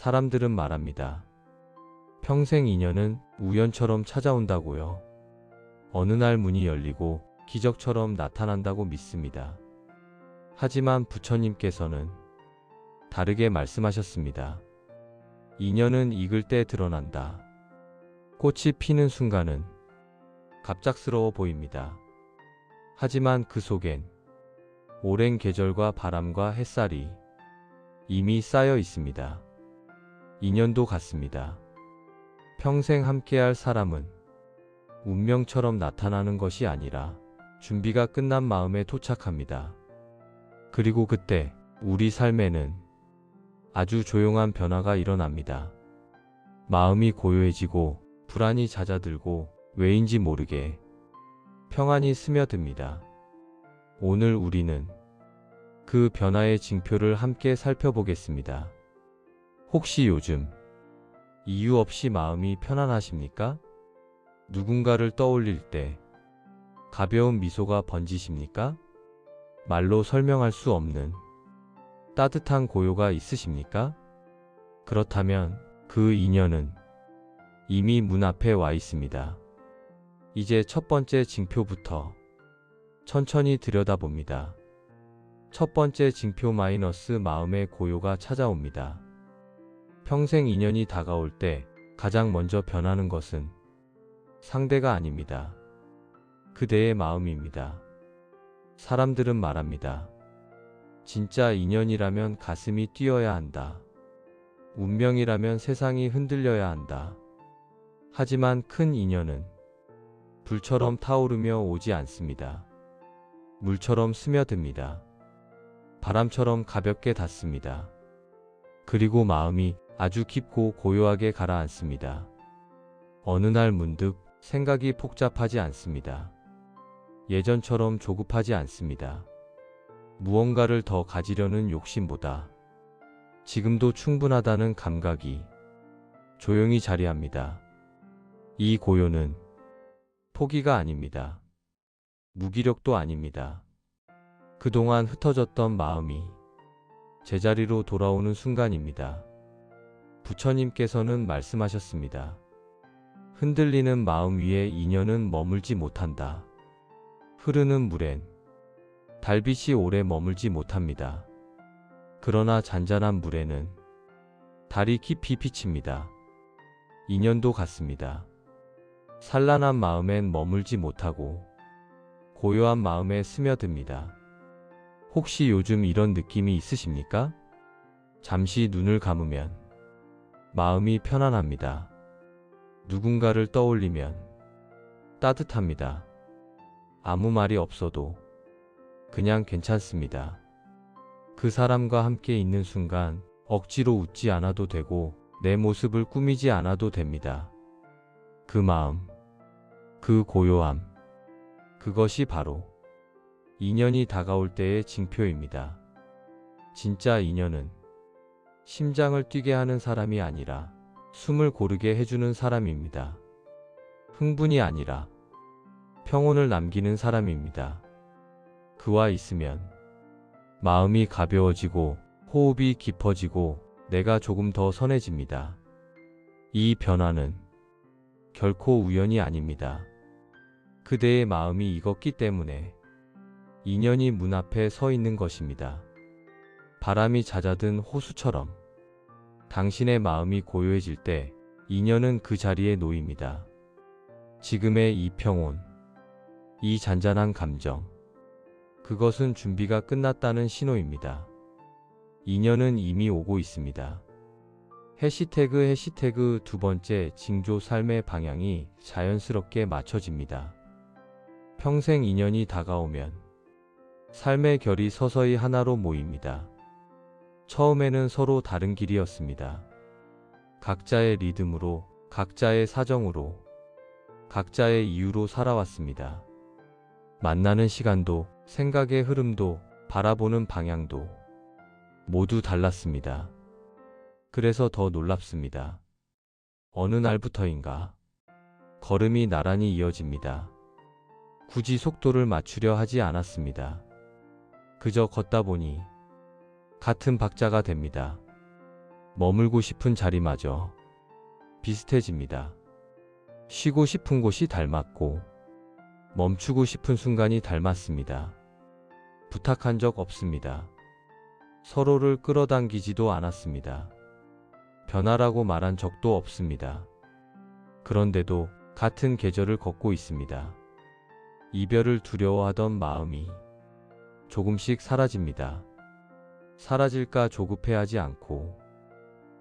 사람들은 말합니다. 평생 인연은 우연처럼 찾아온다고요. 어느 날 문이 열리고 기적처럼 나타난다고 믿습니다. 하지만 부처님께서는 다르게 말씀하셨습니다. 인연은 익을 때 드러난다. 꽃이 피는 순간은 갑작스러워 보입니다. 하지만 그 속엔 오랜 계절과 바람과 햇살이 이미 쌓여 있습니다. 인연도 같습니다. 평생 함께할 사람은 운명처럼 나타나는 것이 아니라 준비가 끝난 마음에 도착합니다. 그리고 그때 우리 삶에는 아주 조용한 변화가 일어납니다. 마음이 고요해지고 불안이 잦아들고 왜인지 모르게 평안이 스며듭니다. 오늘 우리는 그 변화의 징표를 함께 살펴보겠습니다. 혹시 요즘 이유 없이 마음이 편안하십니까? 누군가를 떠올릴 때 가벼운 미소가 번지십니까? 말로 설명할 수 없는 따뜻한 고요가 있으십니까? 그렇다면 그 인연은 이미 문 앞에 와 있습니다. 이제 첫 번째 징표부터 천천히 들여다봅니다. 첫 번째 징표 마이너스 마음의 고요가 찾아옵니다. 평생 인연이 다가올 때 가장 먼저 변하는 것은 상대가 아닙니다. 그대의 마음입니다. 사람들은 말합니다. 진짜 인연이라면 가슴이 뛰어야 한다. 운명이라면 세상이 흔들려야 한다. 하지만 큰 인연은 불처럼 타오르며 오지 않습니다. 물처럼 스며듭니다. 바람처럼 가볍게 닿습니다. 그리고 마음이 아주 깊고 고요하게 가라앉습니다. 어느 날 문득 생각이 복잡하지 않습니다. 예전처럼 조급하지 않습니다. 무언가를 더 가지려는 욕심보다 지금도 충분하다는 감각이 조용히 자리합니다. 이 고요는 포기가 아닙니다. 무기력도 아닙니다. 그동안 흩어졌던 마음이 제자리로 돌아오는 순간입니다. 부처님께서는 말씀하셨습니다. 흔들리는 마음 위에 인연은 머물지 못한다. 흐르는 물엔 달빛이 오래 머물지 못합니다. 그러나 잔잔한 물에는 달이 깊이 비칩니다. 인연도 같습니다. 산란한 마음엔 머물지 못하고 고요한 마음에 스며듭니다. 혹시 요즘 이런 느낌이 있으십니까? 잠시 눈을 감으면 마음이 편안합니다. 누군가를 떠올리면 따뜻합니다. 아무 말이 없어도 그냥 괜찮습니다. 그 사람과 함께 있는 순간 억지로 웃지 않아도 되고 내 모습을 꾸미지 않아도 됩니다. 그 마음, 그 고요함, 그것이 바로 인연이 다가올 때의 징표입니다. 진짜 인연은 심장을 뛰게 하는 사람이 아니라 숨을 고르게 해주는 사람입니다. 흥분이 아니라 평온을 남기는 사람입니다. 그와 있으면 마음이 가벼워지고 호흡이 깊어지고 내가 조금 더 선해집니다. 이 변화는 결코 우연이 아닙니다. 그대의 마음이 익었기 때문에 인연이 문 앞에 서 있는 것입니다. 바람이 잦아든 호수처럼 당신의 마음이 고요해질 때 인연은 그 자리에 놓입니다. 지금의 이 평온, 이 잔잔한 감정, 그것은 준비가 끝났다는 신호입니다. 인연은 이미 오고 있습니다. 해시태그 두 번째 징조 삶의 방향이 자연스럽게 맞춰집니다. 평생 인연이 다가오면 삶의 결이 서서히 하나로 모입니다. 처음에는 서로 다른 길이었습니다. 각자의 리듬으로, 각자의 사정으로, 각자의 이유로 살아왔습니다. 만나는 시간도, 생각의 흐름도, 바라보는 방향도 모두 달랐습니다. 그래서 더 놀랍습니다. 어느 날부터인가 걸음이 나란히 이어집니다. 굳이 속도를 맞추려 하지 않았습니다. 그저 걷다 보니 같은 박자가 됩니다. 머물고 싶은 자리마저 비슷해집니다. 쉬고 싶은 곳이 닮았고 멈추고 싶은 순간이 닮았습니다. 부탁한 적 없습니다. 서로를 끌어당기지도 않았습니다. 변하라고 말한 적도 없습니다. 그런데도 같은 계절을 걷고 있습니다. 이별을 두려워하던 마음이 조금씩 사라집니다. 사라질까 조급해하지 않고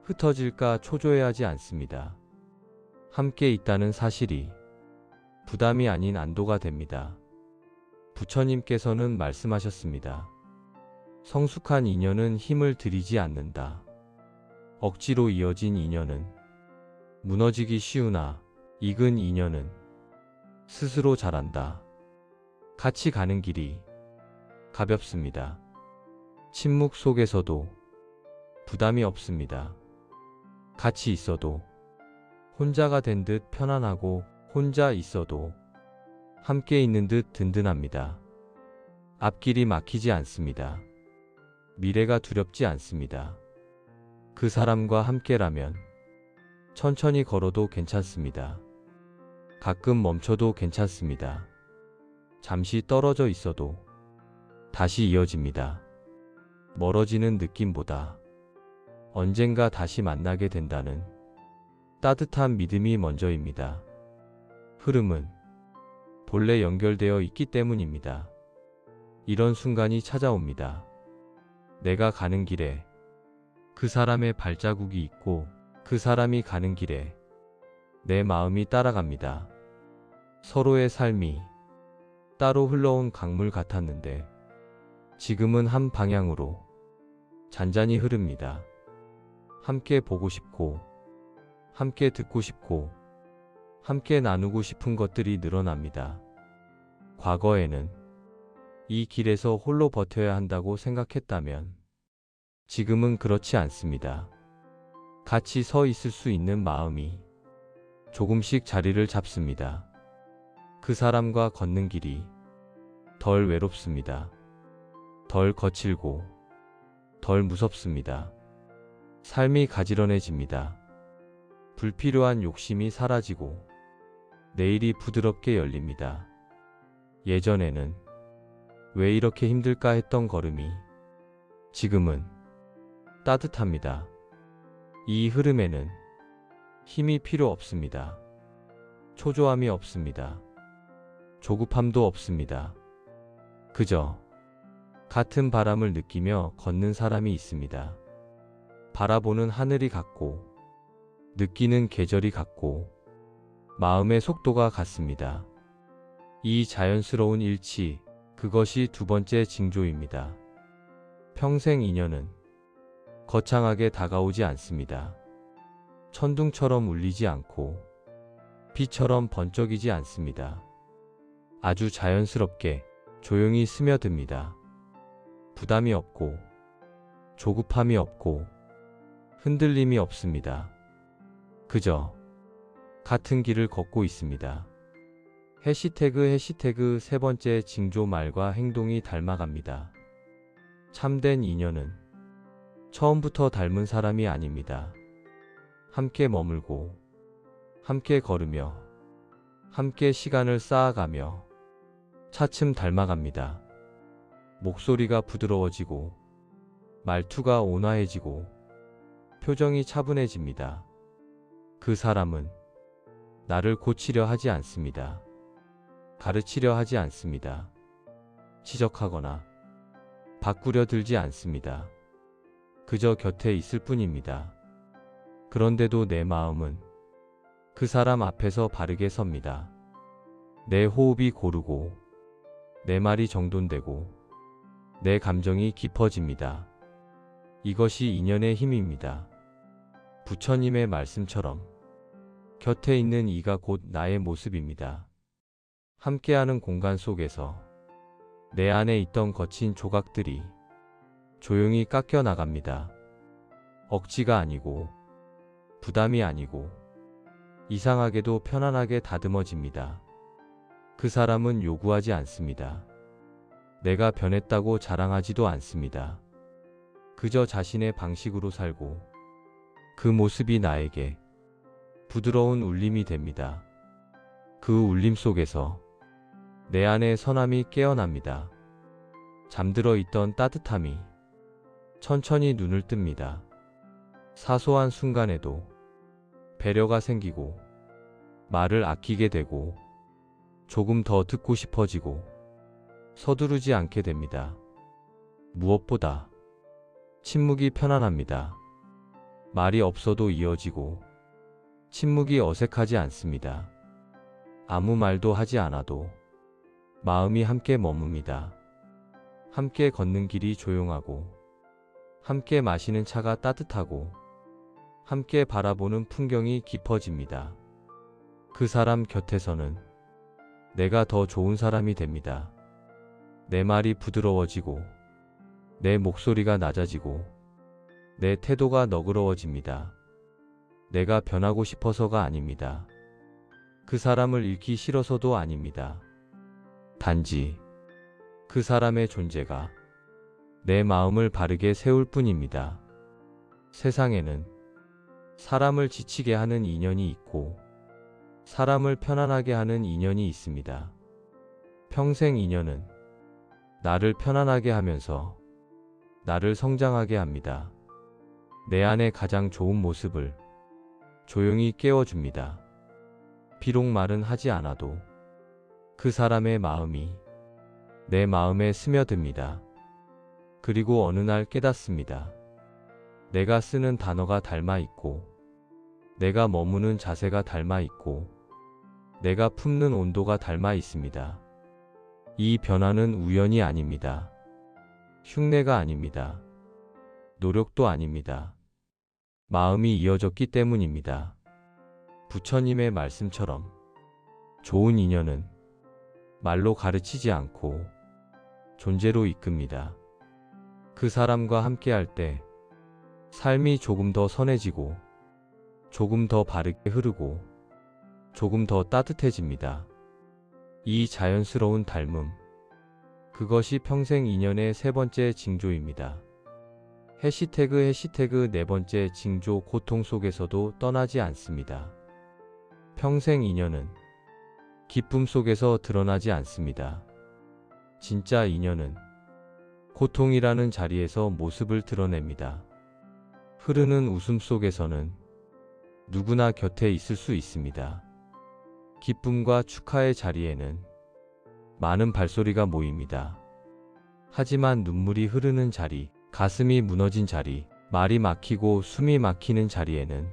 흩어질까 초조해하지 않습니다. 함께 있다는 사실이 부담이 아닌 안도가 됩니다. 부처님께서는 말씀하셨습니다. 성숙한 인연은 힘을 들이지 않는다. 억지로 이어진 인연은 무너지기 쉬우나 익은 인연은 스스로 자란다. 같이 가는 길이 가볍습니다. 침묵 속에서도 부담이 없습니다. 같이 있어도 혼자가 된 듯 편안하고 혼자 있어도 함께 있는 듯 든든합니다. 앞길이 막히지 않습니다. 미래가 두렵지 않습니다. 그 사람과 함께라면 천천히 걸어도 괜찮습니다. 가끔 멈춰도 괜찮습니다. 잠시 떨어져 있어도 다시 이어집니다. 멀어지는 느낌보다 언젠가 다시 만나게 된다는 따뜻한 믿음이 먼저입니다. 흐름은 본래 연결되어 있기 때문입니다. 이런 순간이 찾아옵니다. 내가 가는 길에 그 사람의 발자국이 있고 그 사람이 가는 길에 내 마음이 따라갑니다. 서로의 삶이 따로 흘러온 강물 같았는데 지금은 한 방향으로 잔잔히 흐릅니다. 함께 보고 싶고 함께 듣고 싶고 함께 나누고 싶은 것들이 늘어납니다. 과거에는 이 길에서 홀로 버텨야 한다고 생각했다면 지금은 그렇지 않습니다. 같이 서 있을 수 있는 마음이 조금씩 자리를 잡습니다. 그 사람과 걷는 길이 덜 외롭습니다. 덜 거칠고 덜 무섭습니다. 삶이 가지런해집니다. 불필요한 욕심이 사라지고 내일이 부드럽게 열립니다. 예전에는 왜 이렇게 힘들까 했던 걸음이 지금은 따뜻합니다. 이 흐름에는 힘이 필요 없습니다. 초조함이 없습니다. 조급함도 없습니다. 그저 같은 바람을 느끼며 걷는 사람이 있습니다. 바라보는 하늘이 같고 느끼는 계절이 같고 마음의 속도가 같습니다. 이 자연스러운 일치, 그것이 두 번째 징조입니다. 평생 인연은 거창하게 다가오지 않습니다. 천둥처럼 울리지 않고 비처럼 번쩍이지 않습니다. 아주 자연스럽게 조용히 스며듭니다. 부담이 없고 조급함이 없고 흔들림이 없습니다. 그저 같은 길을 걷고 있습니다. 해시태그 세 번째 징조 말과 행동이 닮아갑니다. 참된 인연은 처음부터 닮은 사람이 아닙니다. 함께 머물고 함께 걸으며 함께 시간을 쌓아가며 차츰 닮아갑니다. 목소리가 부드러워지고 말투가 온화해지고 표정이 차분해집니다. 그 사람은 나를 고치려 하지 않습니다. 가르치려 하지 않습니다. 지적하거나 바꾸려 들지 않습니다. 그저 곁에 있을 뿐입니다. 그런데도 내 마음은 그 사람 앞에서 바르게 섭니다. 내 호흡이 고르고 내 말이 정돈되고 내 감정이 깊어집니다. 이것이 인연의 힘입니다. 부처님의 말씀처럼 곁에 있는 이가 곧 나의 모습입니다. 함께하는 공간 속에서 내 안에 있던 거친 조각들이 조용히 깎여 나갑니다. 억지가 아니고 부담이 아니고 이상하게도 편안하게 다듬어집니다. 그 사람은 요구하지 않습니다. 내가 변했다고 자랑하지도 않습니다. 그저 자신의 방식으로 살고 그 모습이 나에게 부드러운 울림이 됩니다. 그 울림 속에서 내 안의 선함이 깨어납니다. 잠들어 있던 따뜻함이 천천히 눈을 뜹니다. 사소한 순간에도 배려가 생기고 말을 아끼게 되고 조금 더 듣고 싶어지고 서두르지 않게 됩니다. 무엇보다 침묵이 편안합니다. 말이 없어도 이어지고 침묵이 어색하지 않습니다. 아무 말도 하지 않아도 마음이 함께 머뭅니다. 함께 걷는 길이 조용하고 함께 마시는 차가 따뜻하고 함께 바라보는 풍경이 깊어집니다. 그 사람 곁에서는 내가 더 좋은 사람이 됩니다. 내 말이 부드러워지고 내 목소리가 낮아지고 내 태도가 너그러워집니다. 내가 변하고 싶어서가 아닙니다. 그 사람을 잃기 싫어서도 아닙니다. 단지 그 사람의 존재가 내 마음을 바르게 세울 뿐입니다. 세상에는 사람을 지치게 하는 인연이 있고 사람을 편안하게 하는 인연이 있습니다. 평생 인연은 나를 편안하게 하면서 나를 성장하게 합니다. 내 안의 가장 좋은 모습을 조용히 깨워줍니다. 비록 말은 하지 않아도 그 사람의 마음이 내 마음에 스며듭니다. 그리고 어느 날 깨닫습니다. 내가 쓰는 단어가 닮아 있고 내가 머무는 자세가 닮아 있고 내가 품는 온도가 닮아 있습니다. 이 변화는 우연이 아닙니다. 흉내가 아닙니다. 노력도 아닙니다. 마음이 이어졌기 때문입니다. 부처님의 말씀처럼 좋은 인연은 말로 가르치지 않고 존재로 이끕니다. 그 사람과 함께할 때 삶이 조금 더 선해지고 조금 더 바르게 흐르고 조금 더 따뜻해집니다. 이 자연스러운 닮음, 그것이 평생 인연의 세 번째 징조입니다. 해시태그 네 번째 징조, 고통 속에서도 떠나지 않습니다. 평생 인연은 기쁨 속에서 드러나지 않습니다. 진짜 인연은 고통이라는 자리에서 모습을 드러냅니다. 흐르는 웃음 속에서는 누구나 곁에 있을 수 있습니다. 기쁨과 축하의 자리에는 많은 발소리가 모입니다. 하지만 눈물이 흐르는 자리, 가슴이 무너진 자리, 말이 막히고 숨이 막히는 자리에는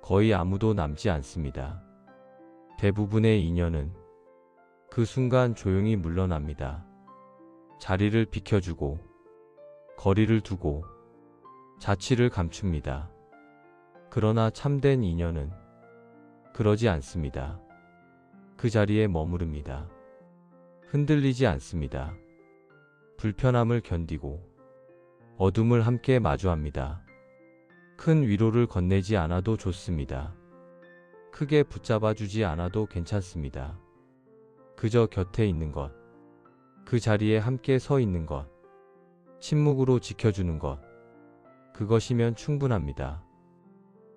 거의 아무도 남지 않습니다. 대부분의 인연은 그 순간 조용히 물러납니다. 자리를 비켜주고 거리를 두고 자취를 감춥니다. 그러나 참된 인연은 그러지 않습니다. 그 자리에 머무릅니다. 흔들리지 않습니다. 불편함을 견디고 어둠을 함께 마주합니다. 큰 위로를 건네지 않아도 좋습니다. 크게 붙잡아주지 않아도 괜찮습니다. 그저 곁에 있는 것, 그 자리에 함께 서 있는 것, 침묵으로 지켜주는 것, 그것이면 충분합니다.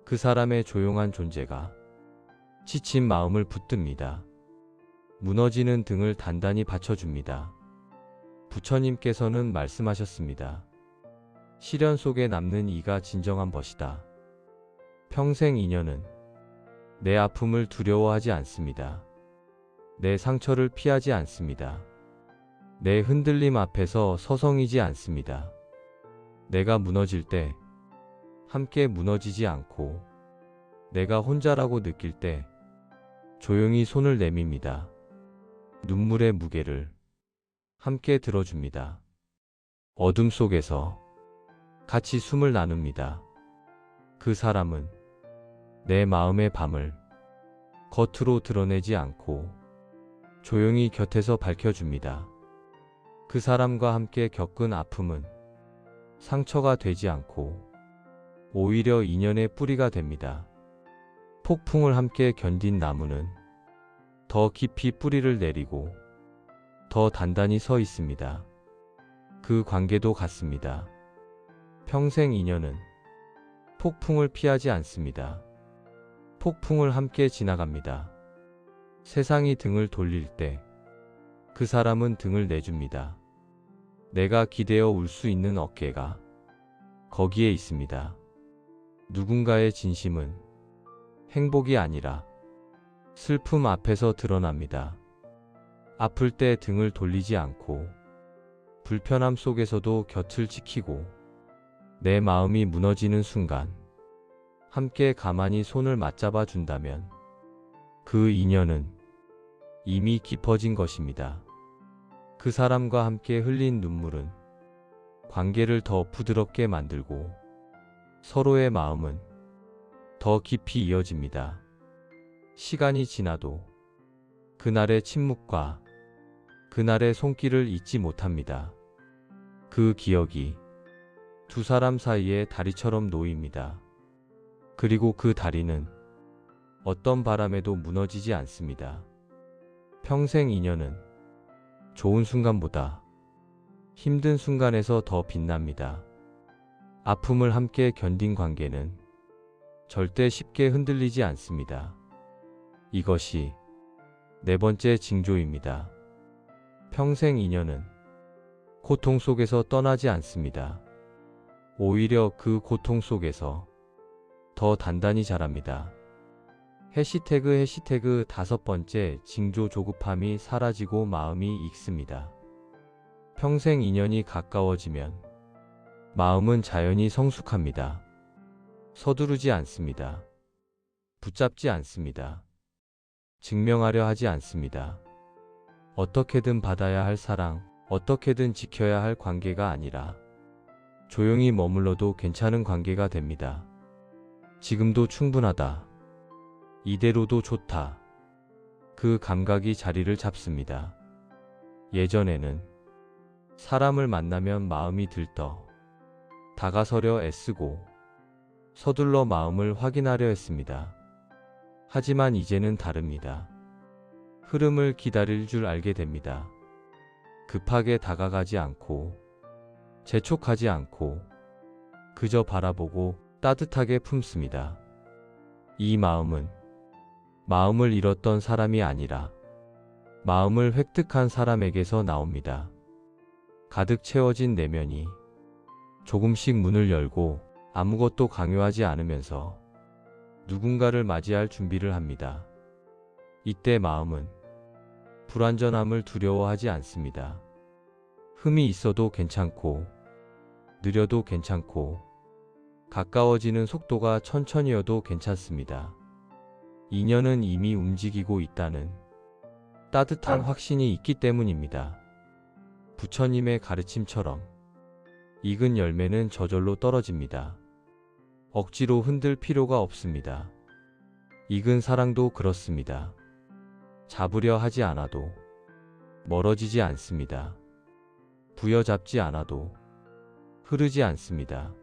그 사람의 조용한 존재가 지친 마음을 붙듭니다. 무너지는 등을 단단히 받쳐줍니다. 부처님께서는 말씀하셨습니다. 시련 속에 남는 이가 진정한 벗이다. 평생 인연은 내 아픔을 두려워하지 않습니다. 내 상처를 피하지 않습니다. 내 흔들림 앞에서 서성이지 않습니다. 내가 무너질 때 함께 무너지지 않고 내가 혼자라고 느낄 때 조용히 손을 내밉니다. 눈물의 무게를 함께 들어줍니다. 어둠 속에서 같이 숨을 나눕니다. 그 사람은 내 마음의 밤을 겉으로 드러내지 않고 조용히 곁에서 밝혀줍니다. 그 사람과 함께 겪은 아픔은 상처가 되지 않고 오히려 인연의 뿌리가 됩니다. 폭풍을 함께 견딘 나무는 더 깊이 뿌리를 내리고 더 단단히 서 있습니다. 그 관계도 같습니다. 평생 인연은 폭풍을 피하지 않습니다. 폭풍을 함께 지나갑니다. 세상이 등을 돌릴 때 그 사람은 등을 내줍니다. 내가 기대어 울 수 있는 어깨가 거기에 있습니다. 누군가의 진심은 행복이 아니라 슬픔 앞에서 드러납니다. 아플 때 등을 돌리지 않고 불편함 속에서도 곁을 지키고 내 마음이 무너지는 순간 함께 가만히 손을 맞잡아 준다면 그 인연은 이미 깊어진 것입니다. 그 사람과 함께 흘린 눈물은 관계를 더 부드럽게 만들고 서로의 마음은 더 깊이 이어집니다. 시간이 지나도 그날의 침묵과 그날의 손길을 잊지 못합니다. 그 기억이 두 사람 사이의 다리처럼 놓입니다. 그리고 그 다리는 어떤 바람에도 무너지지 않습니다. 평생 인연은 좋은 순간보다 힘든 순간에서 더 빛납니다. 아픔을 함께 견딘 관계는 절대 쉽게 흔들리지 않습니다. 이것이 네 번째 징조입니다. 평생 인연은 고통 속에서 떠나지 않습니다. 오히려 그 고통 속에서 더 단단히 자랍니다. 해시태그 다섯 번째 징조 조급함이 사라지고 마음이 익습니다. 평생 인연이 가까워지면 마음은 자연히 성숙합니다. 서두르지 않습니다. 붙잡지 않습니다. 증명하려 하지 않습니다. 어떻게든 받아야 할 사랑, 어떻게든 지켜야 할 관계가 아니라 조용히 머물러도 괜찮은 관계가 됩니다. 지금도 충분하다. 이대로도 좋다. 그 감각이 자리를 잡습니다. 예전에는 사람을 만나면 마음이 들떠 다가서려 애쓰고 서둘러 마음을 확인하려 했습니다. 하지만 이제는 다릅니다. 흐름을 기다릴 줄 알게 됩니다. 급하게 다가가지 않고 재촉하지 않고 그저 바라보고 따뜻하게 품습니다. 이 마음은 마음을 잃었던 사람이 아니라 마음을 획득한 사람에게서 나옵니다. 가득 채워진 내면이 조금씩 문을 열고 아무것도 강요하지 않으면서 누군가를 맞이할 준비를 합니다. 이때 마음은 불완전함을 두려워하지 않습니다. 흠이 있어도 괜찮고 느려도 괜찮고 가까워지는 속도가 천천히여도 괜찮습니다. 인연은 이미 움직이고 있다는 따뜻한 확신이 있기 때문입니다. 부처님의 가르침처럼 익은 열매는 저절로 떨어집니다. 억지로 흔들 필요가 없습니다. 익은 사랑도 그렇습니다. 잡으려 하지 않아도 멀어지지 않습니다. 부여잡지 않아도 흐르지 않습니다.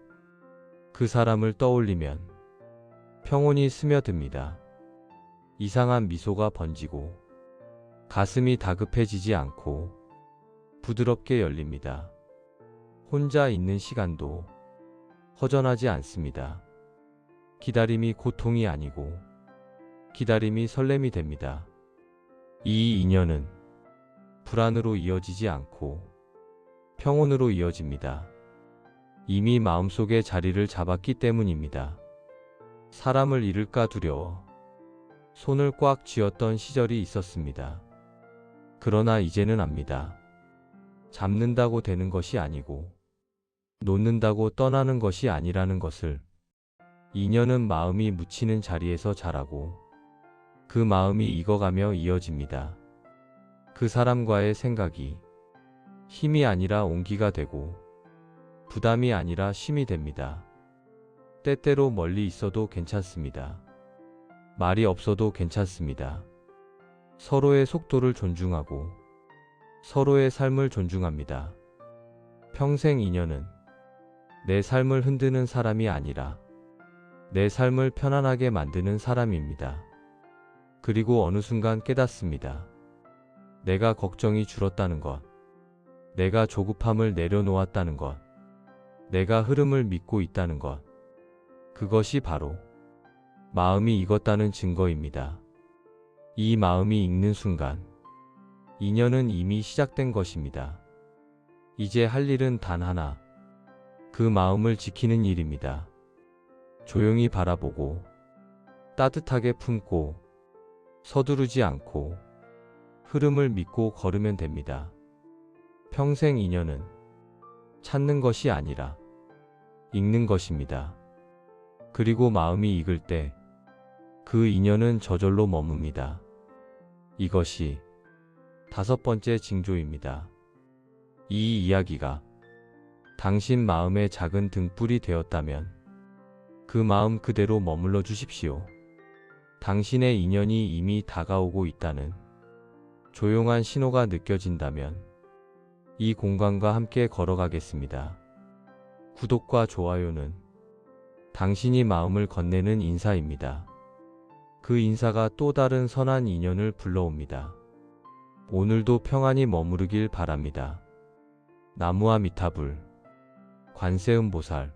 그 사람을 떠올리면 평온이 스며듭니다. 이상한 미소가 번지고 가슴이 다급해지지 않고 부드럽게 열립니다. 혼자 있는 시간도 허전하지 않습니다. 기다림이 고통이 아니고 기다림이 설렘이 됩니다. 이 인연은 불안으로 이어지지 않고 평온으로 이어집니다. 이미 마음속에 자리를 잡았기 때문입니다. 사람을 잃을까 두려워 손을 꽉 쥐었던 시절이 있었습니다. 그러나 이제는 압니다. 잡는다고 되는 것이 아니고 놓는다고 떠나는 것이 아니라는 것을. 인연은 마음이 묻히는 자리에서 자라고 그 마음이 익어가며 이어집니다. 그 사람과의 생각이 힘이 아니라 온기가 되고 부담이 아니라 쉼이 됩니다. 때때로 멀리 있어도 괜찮습니다. 말이 없어도 괜찮습니다. 서로의 속도를 존중하고 서로의 삶을 존중합니다. 평생 인연은 내 삶을 흔드는 사람이 아니라 내 삶을 편안하게 만드는 사람입니다. 그리고 어느 순간 깨닫습니다. 내가 걱정이 줄었다는 것, 내가 조급함을 내려놓았다는 것, 내가 흐름을 믿고 있다는 것, 그것이 바로 마음이 익었다는 증거입니다. 이 마음이 익는 순간 인연은 이미 시작된 것입니다. 이제 할 일은 단 하나, 그 마음을 지키는 일입니다. 조용히 바라보고 따뜻하게 품고 서두르지 않고 흐름을 믿고 걸으면 됩니다. 평생 인연은 찾는 것이 아니라 읽는 것입니다. 그리고 마음이 익을 때 그 인연은 저절로 머뭅니다. 이것이 5번째 징조입니다. 이 이야기가 당신 마음의 작은 등불이 되었다면 그 마음 그대로 머물러 주십시오. 당신의 인연이 이미 다가오고 있다는 조용한 신호가 느껴진다면 이 공간과 함께 걸어가겠습니다. 구독과 좋아요는 당신이 마음을 건네는 인사입니다. 그 인사가 또 다른 선한 인연을 불러옵니다. 오늘도 평안히 머무르길 바랍니다. 나무아미타불 관세음보살